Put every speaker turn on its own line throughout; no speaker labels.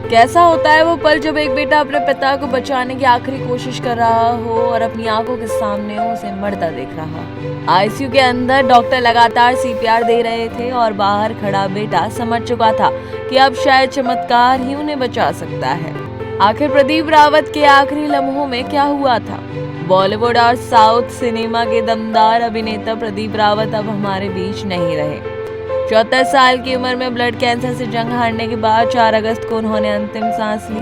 कैसा होता है वो पल जब एक बेटा अपने पिता को बचाने की आखिरी कोशिश कर रहा हो और अपनी आंखों के सामने उसे मरता देख रहा। आईसीयू के अंदर डॉक्टर लगातार सीपीआर दे रहे थे और बाहर खड़ा बेटा समझ चुका था कि अब शायद चमत्कार ही उन्हें बचा सकता है। आखिर प्रदीप रावत के आखिरी लम्हों में क्या हुआ था? बॉलीवुड और साउथ सिनेमा के दमदार अभिनेता प्रदीप रावत अब हमारे बीच नहीं रहे। 74 साल की उम्र में ब्लड कैंसर से जंग हारने के बाद 4 अगस्त को उन्होंने अंतिम सांस ली।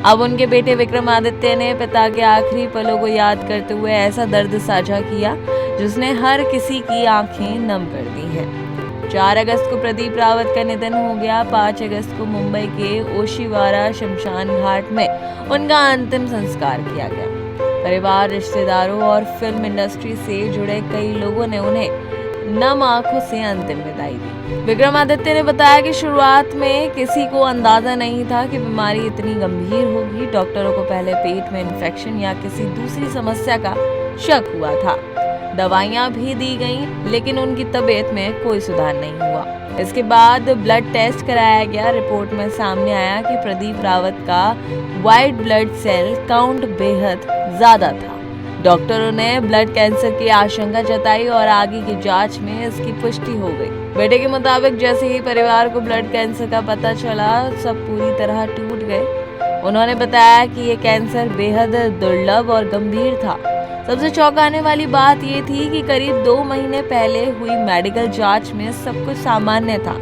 अब उनके बेटे विक्रमादित्य ने पिता के आखिरी पलों को याद करते हुए ऐसा दर्द साझा किया जिसने हर किसी की आंखें नम कर दी हैं। 4 अगस्त को प्रदीप रावत का निधन हो गया। 5 अगस्त को मुंबई के ओशिवारा शमशान घाट में उनका अंतिम संस्कार किया गया। परिवार, रिश्तेदारों और फिल्म इंडस्ट्री से जुड़े कई लोगों ने उन्हें नम आंखों से अंतिम विदाई दी। विक्रमादित्य ने बताया कि शुरुआत में किसी को अंदाजा नहीं था कि बीमारी इतनी गंभीर होगी। डॉक्टरों को पहले पेट में इन्फेक्शन या किसी दूसरी समस्या का शक हुआ था। दवाइयां भी दी गईं, लेकिन उनकी तबीयत में कोई सुधार नहीं हुआ। इसके बाद ब्लड टेस्ट कराया गया। रिपोर्ट में सामने आया कि प्रदीप रावत का व्हाइट ब्लड सेल काउंट बेहद ज्यादा था। डॉक्टरों ने ब्लड कैंसर की आशंका जताई और आगे की जांच में इसकी पुष्टि हो गई। बेटे के मुताबिक जैसे ही परिवार को ब्लड कैंसर का पता चला, सब पूरी तरह टूट गए। उन्होंने बताया कि ये कैंसर बेहद दुर्लभ और गंभीर था। सबसे चौंकाने वाली बात ये थी कि करीब 2 महीने पहले हुई मेडिकल जांच में सब कुछ सामान्य था,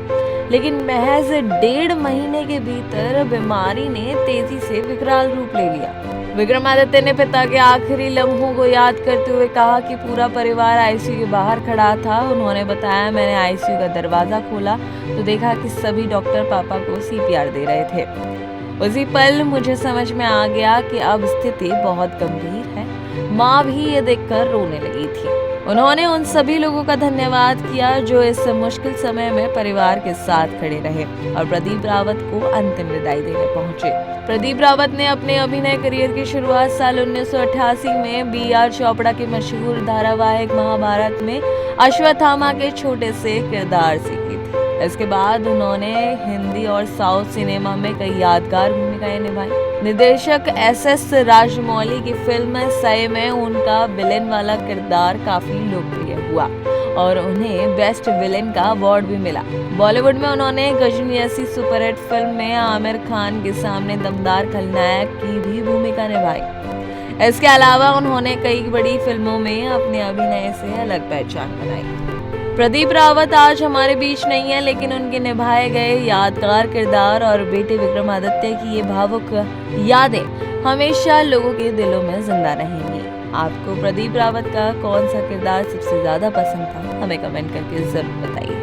लेकिन महज 1.5 महीने के भीतर बीमारी ने तेजी से विकराल रूप ले लिया। विक्रमादित्य ने पिता के आखिरी लम्हों को याद करते हुए कहा कि पूरा परिवार आईसीयू के बाहर खड़ा था। उन्होंने बताया, मैंने आईसीयू का दरवाजा खोला तो देखा कि सभी डॉक्टर पापा को सीपीआर दे रहे थे। उसी पल मुझे समझ में आ गया कि अब स्थिति बहुत गंभीर है। माँ भी ये देखकर रोने लगी थी। उन्होंने उन सभी लोगों का धन्यवाद किया जो इस मुश्किल समय में परिवार के साथ खड़े रहे और प्रदीप रावत को अंतिम विदाई देने पहुंचे। प्रदीप रावत ने अपने अभिनय करियर की शुरुआत साल 1988 में बी.आर. चोपड़ा के मशहूर धारावाहिक महाभारत में अश्वत्थामा के छोटे से किरदार से की थी। इसके बाद उन्होंने हिंदी और साउथ सिनेमा में कई यादगार भूमिकाएं निभाई। निर्देशक एस.एस. राजमौली की फिल्म सय में उनका विलेन वाला किरदार काफी लोकप्रिय हुआ और उन्हें बेस्ट विलेन का अवार्ड भी मिला। बॉलीवुड में उन्होंने गजनी जैसी सुपरहिट फिल्म में आमिर खान के सामने दमदार खलनायक की भी भूमिका निभाई। इसके अलावा उन्होंने कई बड़ी फिल्मों में अपने अभिनय से अलग पहचान बनाई। प्रदीप रावत आज हमारे बीच नहीं है, लेकिन उनके निभाए गए यादगार किरदार और बेटे विक्रमादित्य की ये भावुक यादें हमेशा लोगों के दिलों में जिंदा रहेंगी। आपको प्रदीप रावत का कौन सा किरदार सबसे ज्यादा पसंद था? हमें कमेंट करके जरूर बताइए।